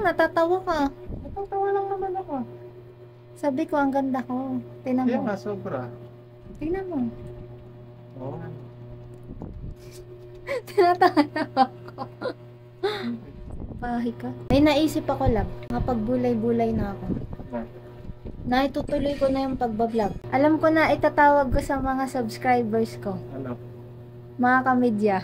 natatawa ka. Natatawa lang naman ako. Sabi ko, ang ganda ko. Tingnan Kaya mo. nga, sobra. Tingnan mo. Oo. Tinatawa ako. Pahi ka. May naisip ako lang. Mapagbulay-bulay na ako. Naitutuloy ko na yung pagbablog. Alam ko na itatawag ko sa mga subscribers ko. Ano? Mga kamedya.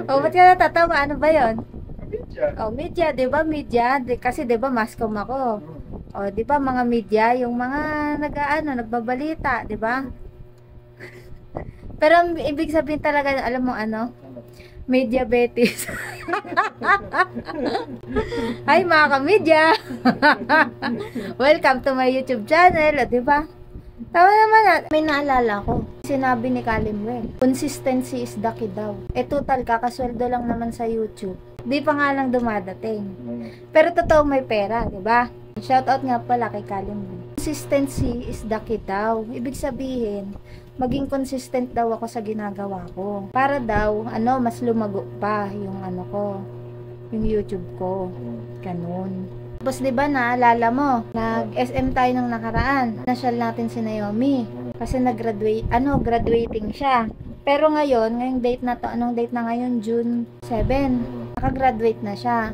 O, ba't ka natatawa? Ano ba yun? Media. O, media. Diba media? Kasi diba mascom ako. O, diba mga media? Yung mga nagbabalita. Diba? Pero ang ibig sabihin talaga, alam mo ano? Media Betis. Hi mga ka-media. Welcome to my YouTube channel. O, diba? Tawa naman na. May naalala ko. Sinabi ni Kalimwell, consistency is the key daw. Total, kakasweldo lang naman sa YouTube. Di pa nga lang dumadating. Pero totoo may pera, diba? Shoutout nga pala kay Kalimwell. Consistency is the key daw. Ibig sabihin, maging consistent daw ako sa ginagawa ko. Para daw, mas lumago pa yung yung YouTube ko. Ganun. Tapos diba naalala mo, nag-SM tayo nung nakaraan. Nasyal natin si Naomi. Kasi graduating siya. Pero ngayong date na to, anong date na ngayon? June 7. Nakagraduate na siya.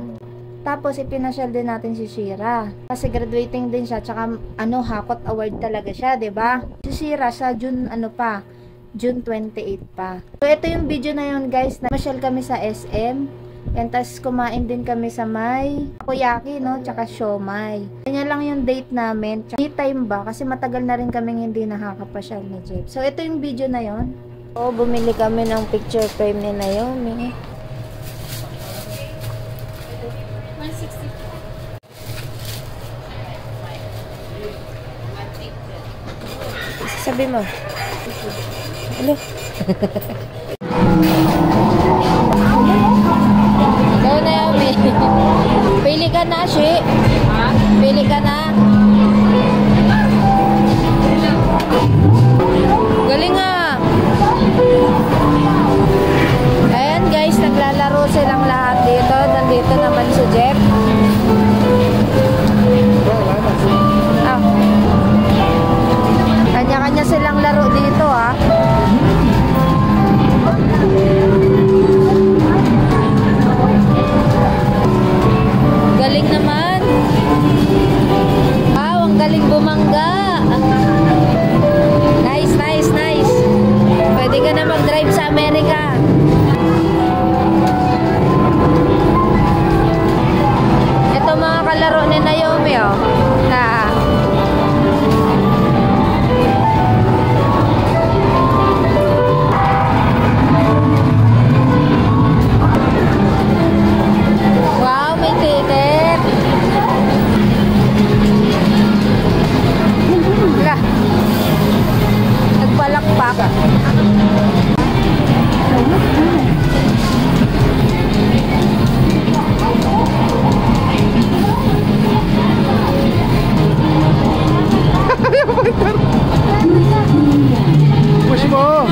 Tapos ipinasyal din natin si Shira. Kasi graduating din siya, tsaka Hakot Award talaga siya, 'di ba? Si Shira sa June June 28 pa. So ito yung video na yun, guys. Namasyal kami sa SM. Yan, tas kumain din kami sa may takoyaki, no? Tsaka siomai. Kanya lang yung date namin. Tsaka time ba? Kasi matagal na rin kaming hindi nakakapasyal ni Jeff. So ito yung video na yun. Oo, bumili kami ng picture frame ni Naomi. 160. Sabi mo. Ano? Ikaw na yun, pili ka na, Shi. Pili ka na. Galing nga. Ayan guys, naglalaro silang lahat dito. Nandito naman si Jeff. Kanya-kanya silang laro dito, ha. Galing naman. Wow, ang galing bumangga. Nice, nice, nice. Pwede ka na mag-drive sa Amerika. Ito mga kalaro ni Naomi, oh. Wow, may ticket. Nagpalakpak. Push mo.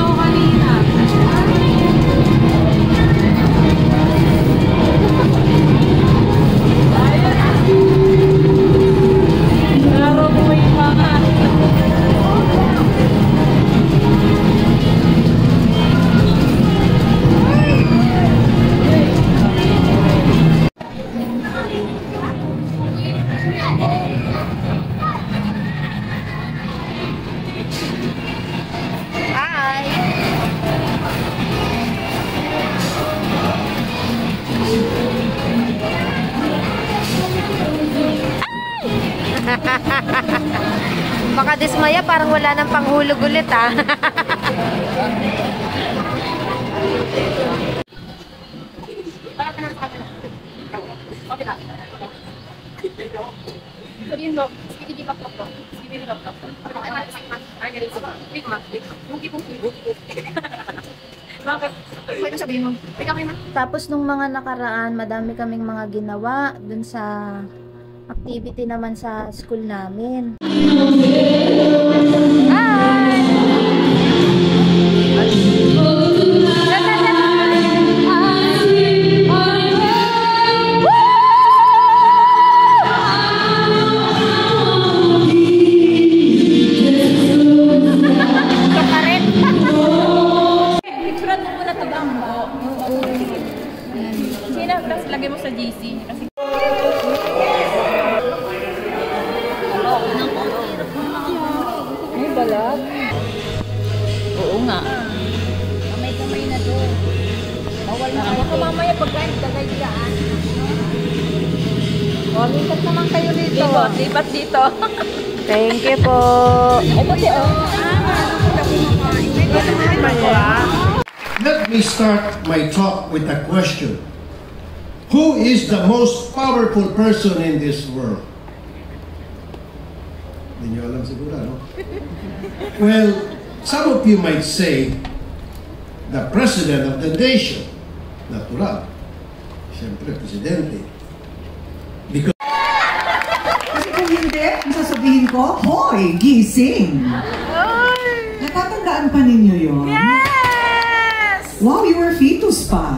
Baka dismaya, parang wala nang panghulog ulit, ha. Tapos nung mga nakaraan, madami kaming mga ginawa dun sa activity naman sa school namin. Hi! nga. Kamay-kamay na doon. Bawal na kayo. Baka mamaya pagkain, kagayaan. O, lipat naman kayo dito. Lipat dito. Thank you po. Ay, pati Let me start my talk with a question. Who is the most powerful person in this world? Hindi nyo alam siguro, no? Well, some of you might say, the president of the nation. Natural. Siyempre, presidente. Because Kasi kung hindi, ang sasabihin ko, hoy, gising! Natatandaan pa ninyo yun? Yes! Wow, you were fetus pa.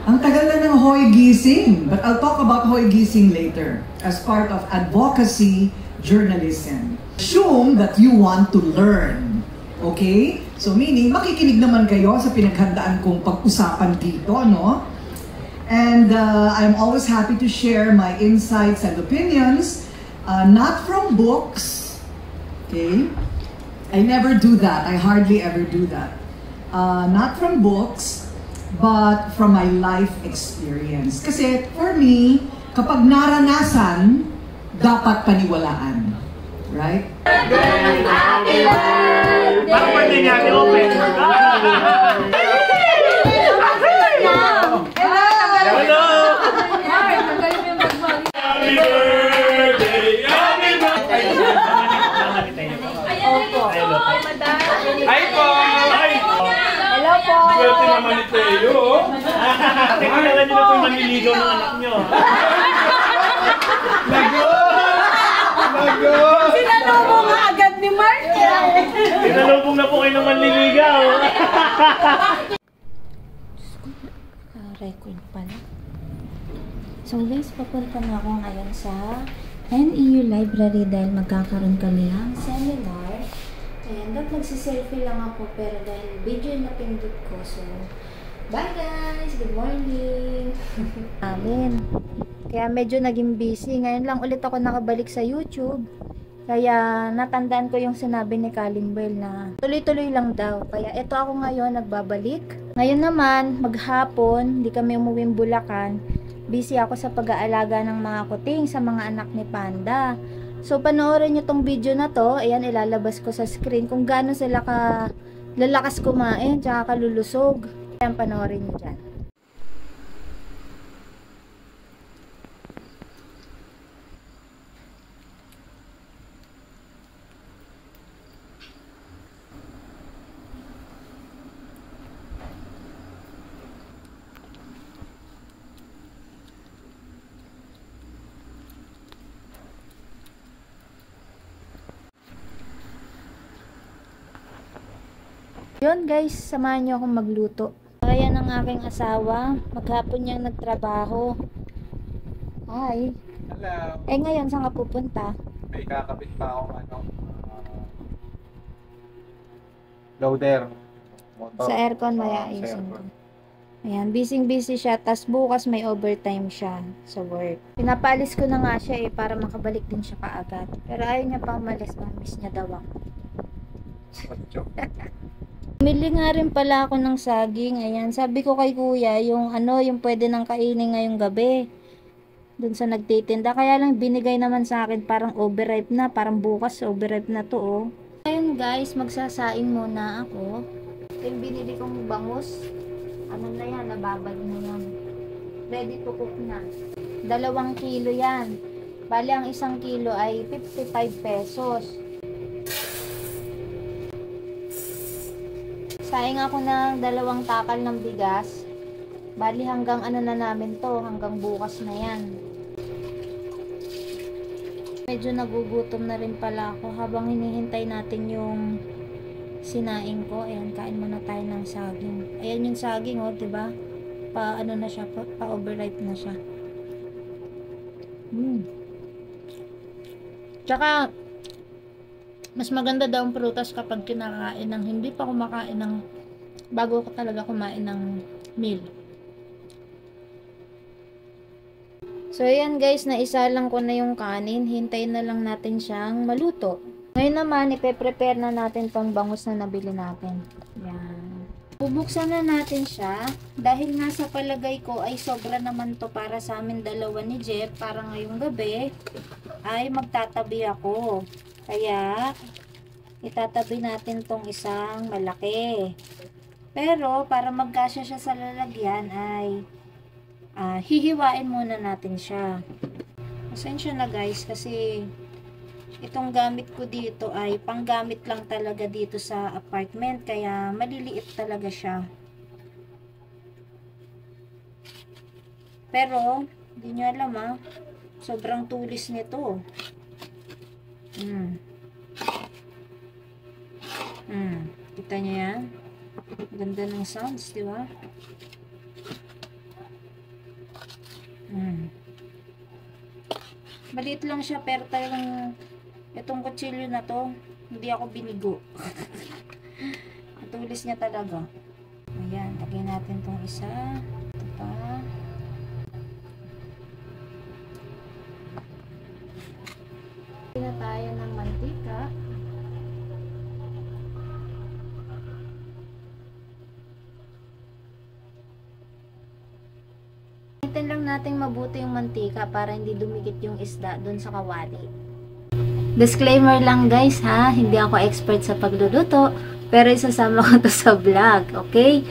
Ang tagal na ng hoy gising. But I'll talk about hoy gising later as part of advocacy journalism. Assume that you want to learn. Okay? So meaning, makikinig naman kayo sa pinaghandaan kong pag-usapan dito, no? And I'm always happy to share my insights and opinions, not from books, okay? I never do that. I hardly ever do that. Not from books, but from my life experience. Kasi for me, kapag naranasan, dapat paniwalaan. Right? Parang pwede niya i-open. Hello! Happy birthday! Happy birthday! Opo. Ay po! Ay! Hello po. Swerte naman ni Teo. Tingnan niyo na po yung manliligaw ng anak niyo. Lago! Lago! Sinalubong nga agad ni Mark. Sinalubong na po kayo ng manliligaw. Record pala. So guys, papunta na ako ngayon sa NEU Library dahil magkakaroon kami ng seminar. Ayan, dapat nagsiselfie lang ako pero dahil video na pindot ko. So, bye guys! Good morning! Amin. Kaya medyo naging busy. Ngayon lang ulit ako nakabalik sa YouTube. Kaya natandaan ko yung sinabi ni Colin Bell na tuloy-tuloy lang daw. Kaya eto ako ngayon nagbabalik. Ngayon naman, maghapon, di kami umuwing Bulacan. Busy ako sa pag-aalaga ng mga kuting sa mga anak ni Panda. So panoorin nyo tong video na to. Ayan, ilalabas ko sa screen kung gaano sila lalakas kumain tsaka kalulusog. Ayan, panoorin nyo dyan. Yun guys, samahan nyo akong magluto. Kaya ng aking asawa, maghapon niyang nagtrabaho. Hi. Hello. Eh ngayon, saan ka pupunta? May kakabit pa akong loader. Motor. Sa aircon, may Sa ayusin ko. aircon. Ayan, busy siya, tas bukas may overtime siya sa work. Pinapaalis ko na nga siya para makabalik din siya kaagad. Pero ayaw niya pa umalis, miss niya daw ako. Bumili nga rin pala ako ng saging. Ayan, sabi ko kay kuya, yung pwede nang kainin ngayong gabi. Dun sa nagtitinda. Kaya lang binigay naman sa akin, parang overripe na. Parang bukas overripe na to, oh. Ngayon guys, magsasaing muna ako. Ito yung binili kong bangus. Ano na yan, nababad na yan. Ready to cook na. 2 kilo yan. Bali, ang 1 kilo ay 55 pesos. Saing ako ng 2 takal ng bigas. Bali hanggang ano na namin to, hanggang bukas na yan. Medyo nagugutom na rin pala ako habang hinihintay natin yung sinaing ko. Ayan, kain muna tayo ng saging. Ayan yung saging, oh, diba? Ano na siya, pa-overripe na siya. Tsaka, mas maganda daw ang prutas kapag kinakain ng hindi pa kumakain ng bago ko talaga kumain ng meal. So ayan guys, naisa lang ko na yung kanin. Hintayin na lang natin siyang maluto. Ngayon naman, ipe-prepare na natin tong bangus na nabili natin. Yan. Bubuksan na natin siya. Dahil nga sa palagay ko ay sobra naman to para sa amin dalawa ni Jeff. Para ngayong gabi ay magtatabi ako. Kaya, itatabi natin tong isang malaki. Pero, para magkasya siya sa lalagyan ay hihiwain muna natin siya. Pasensya na guys kasi itong gamit ko dito ay panggamit lang talaga dito sa apartment. Kaya maliliit talaga siya. Pero, hindi nyo alam sobrang tulis nito. Kita nyo yan? Ganda ng sounds, di ba? Maliit lang siya pero talagang itong kutsilyo na to, hindi ako binigo. Ang tulis niya talaga. Ayan, lagay natin tong isa. Ito pa. Lagyan na tayo ng mantika. Hintayin lang natin mabuti yung mantika para hindi dumikit yung isda dun sa kawali. Disclaimer lang guys ha, hindi ako expert sa pagluluto, pero isasama ko to sa vlog, okay?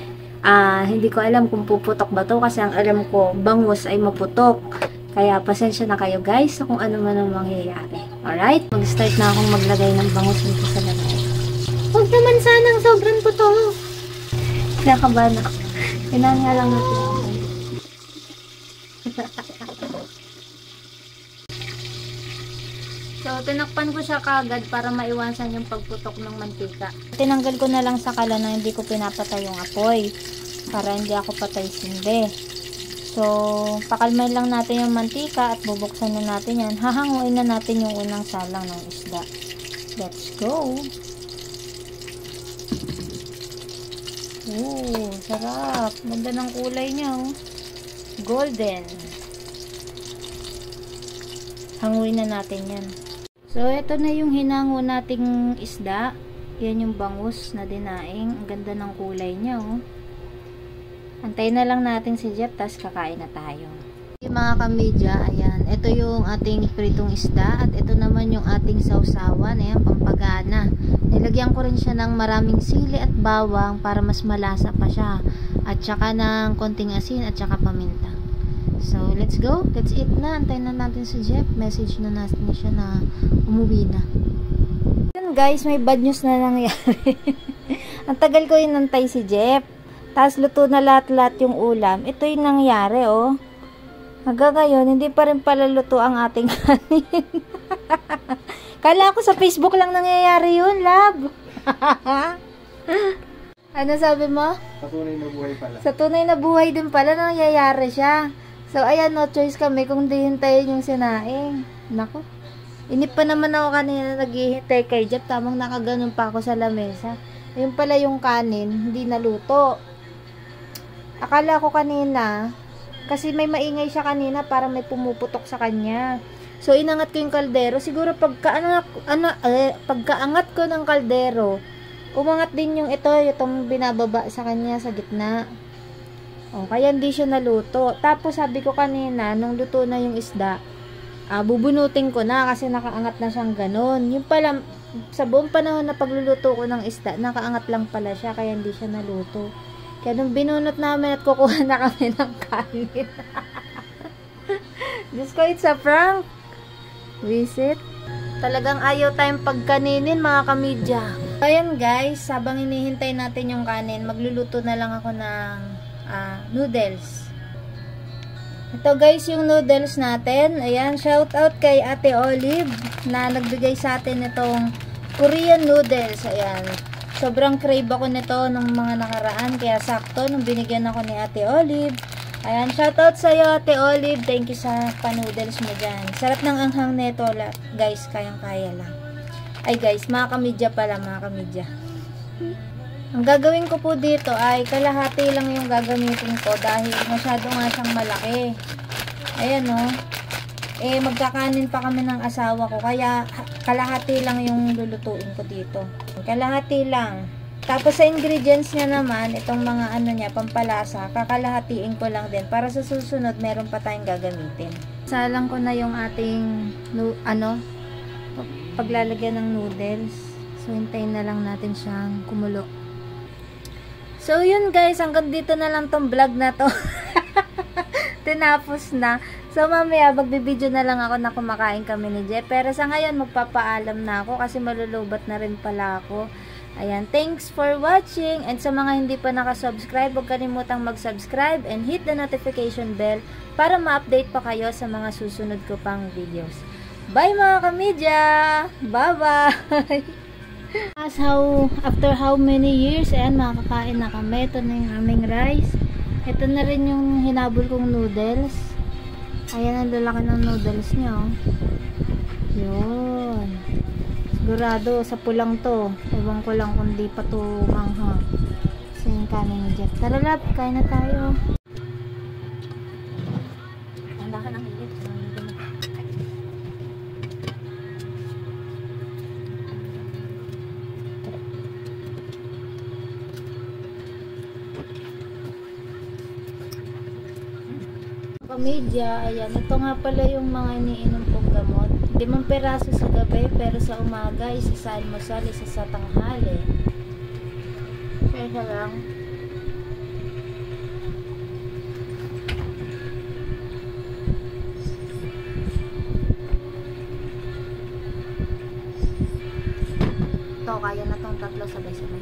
Hindi ko alam kung puputok ba to kasi ang alam ko, bangus ay maputok. Kaya pasensya na kayo guys sa kung ano man ang mangyayari. Alright? Mag-start na akong maglagay ng bangus dito sa lagay. Huwag naman sanang sobrang putok. Kinakabahan ako. Kailangan nga lang natin ako. So, tinakpan ko siya kagad para maiwasan yung pagputok ng mantika. Tinanggal ko na lang sa kala na hindi ko pinapatay yung apoy para hindi ako patay sindi. So, pakalmain lang natin yung mantika at bubuksan na natin yan. Hahanguin na natin yung unang salang ng isda. Let's go! Ooh, sarap! Ganda ng kulay niya, oh. Golden. Hanguin na natin yan. So, ito na yung hinango nating isda. Yan yung bangus na dinaing. Ang ganda ng kulay niya, oh. Antayin na lang natin si Jeff, tas kakain na tayo. Yung mga kamedya, ayan. Ito yung ating pritong isda. At ito naman yung ating sausawan. Ayan, pampagana. Nilagyan ko rin siya ng maraming sili at bawang para mas malasa pa siya. At saka ng konting asin at saka paminta. So, let's go. Let's eat na. Antayin na natin si Jeff. Message na natin siya na umuwi na. Yun guys, may bad news na nangyari. Ang tagal ko inantay si Jeff. Tapos luto na lahat-lahat yung ulam. Ito yung nangyari, oh. Hanggang ngayon, hindi pa rin pala luto ang ating kanin. Kala ko sa Facebook lang nangyayari yun, love. Ano sabi mo? Sa tunay na buhay pala. Sa tunay na buhay din pala nangyayari siya. So, ayan, no choice kami kung di hintayin yung sinaing. Naku. Inip pa naman ako kanina naghihintay kay Jeff. Tamang nakaganon pa ako sa lamesa. Ayun pala yung kanin, hindi naluto. Akala ko kanina, kasi may maingay siya kanina para may pumuputok sa kanya. So, inangat ko yung kaldero. Siguro pagkaangat ko ng kaldero, umangat din yung itong binababa sa kanya sa gitna. O, kaya hindi siya naluto. Tapos sabi ko kanina, nung luto na yung isda, bubunutin ko na kasi nakaangat na siyang ganun. Yung pala, sa buong panahon na pagluluto ko ng isda, nakaangat lang pala siya, kaya hindi siya naluto. Kaya nung binunot namin at kukuha na kami ng kanin. Diyos ko, it's a prank. Visit. Talagang ayaw tayong pagkaninin, mga kamedya. Ayan guys, habang hinihintay natin yung kanin, magluluto na lang ako ng noodles. Ito guys, yung noodles natin. Ayan, shout out kay Ate Olive na nagbigay sa atin itong Korean noodles. Ayan. Sobrang crave ako nito nung mga nakaraan. Kaya sakto, nung binigyan ako ni Ate Olive. Ayan, shoutout sa'yo Ate Olive. Thank you sa pa-noodles mo dyan. Sarap ng anghang nito, guys. Kayang-kaya lang. Ay guys, mga kamedya pala, mga kamedya. Ang gagawin ko po dito ay kalahati lang yung gagamitin ko dahil masyado nga siyang malaki. Ayan o. Eh, magkakanin pa kami ng asawa ko. Kaya, kalahati lang yung lulutuin ko dito. Kalahati lang. Tapos, sa ingredients niya naman, itong mga ano niya, pampalasa, kakalahatiin ko lang din. Para sa susunod, meron pa tayong gagamitin. Salang ko na yung ating, paglalagyan ng noodles. So, hintayin na lang natin siyang kumulo. So, yun guys, hanggang dito na lang tong vlog na to. Tinapos na. So, mamaya, magbibideo na lang ako na kumakain kami ni Jeff. Pero sa ngayon, magpapaalam na ako kasi malulubat na rin pala ako. Ayan, thanks for watching. And sa mga hindi pa nakasubscribe, huwag kalimutang mag-subscribe and hit the notification bell para ma-update pa kayo sa mga susunod ko pang videos. Bye mga kamedya! Bye-bye! After how many years, ayan, makakain na kami. Ito na yung aming rice. Ito na rin yung hinabol kong noodles. Ayan, ang lalaki ng noodles niya, oh. Yun. Sigurado, sa pulang to. Ewan ko lang kung di pa to mangha. Kasi yung kanin ni Jeff. Tara lab, kain na tayo. Ang laki ng higit. Kamedya, ayan, ito nga pala yung mga iniinom kong gamot. 5 peraso sa gabi, pero sa umaga, isa sa almusal, isa sa tanghali. Kaya lang. Ito, kaya na tong 3 sabay-sabay.